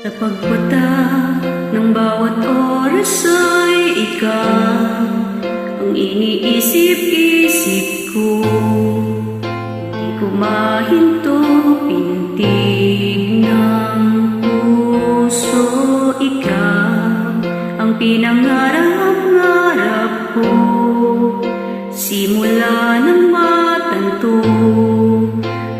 Sa pagmata ng bawat oras ay ikaw ang iniisip-isip ko. Hindi ko mahinto pintig ng puso. Ikaw ang pinangarap-ngarap ko. Simula ng matanto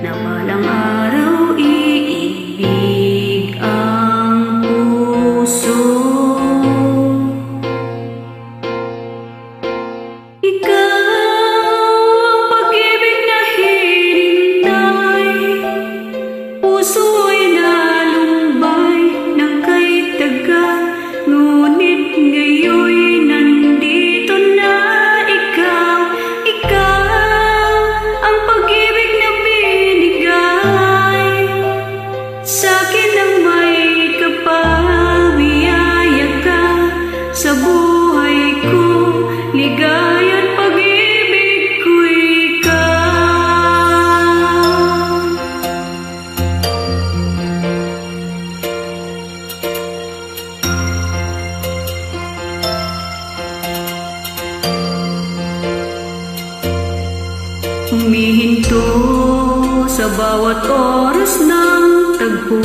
na balang araw iibig ang puso. Ikaw ang pag-ibig na hinintay, puso'y nalumbay ng kay tagal, ngunit ngayoy nandito na. Ikaw ang pag-ibig na binigay sa'kin ng may kapal. Biyaya ka sa buhay ko, ligaya't pag-ibig ko ikaw. Humihinto sa bawat oras ng tagpo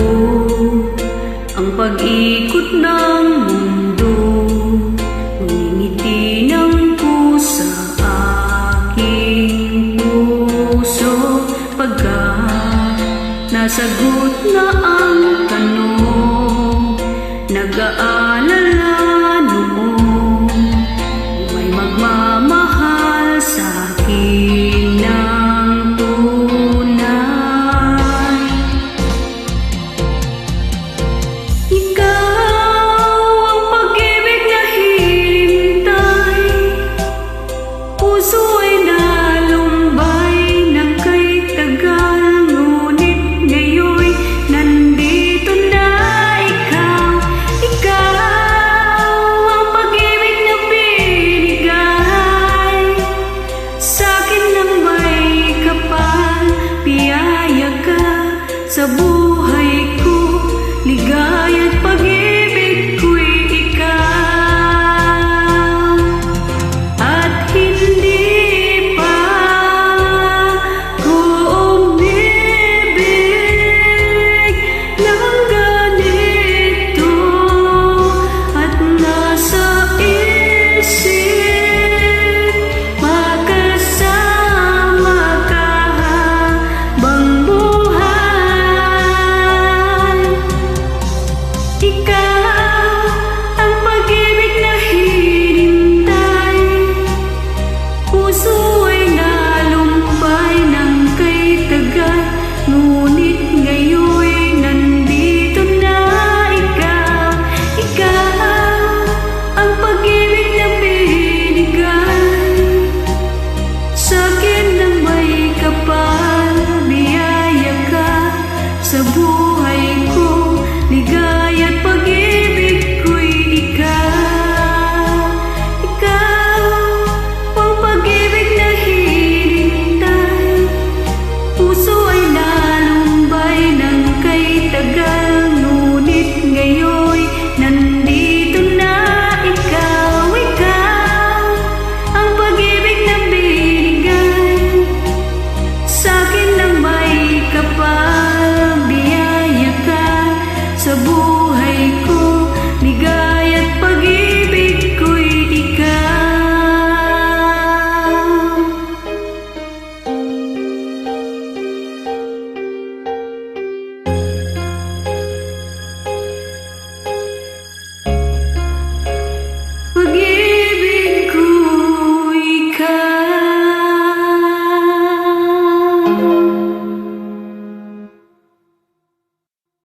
ang pag-ikot ng mundo. Ngumingiti ng pusa aking puso pagka nasagot na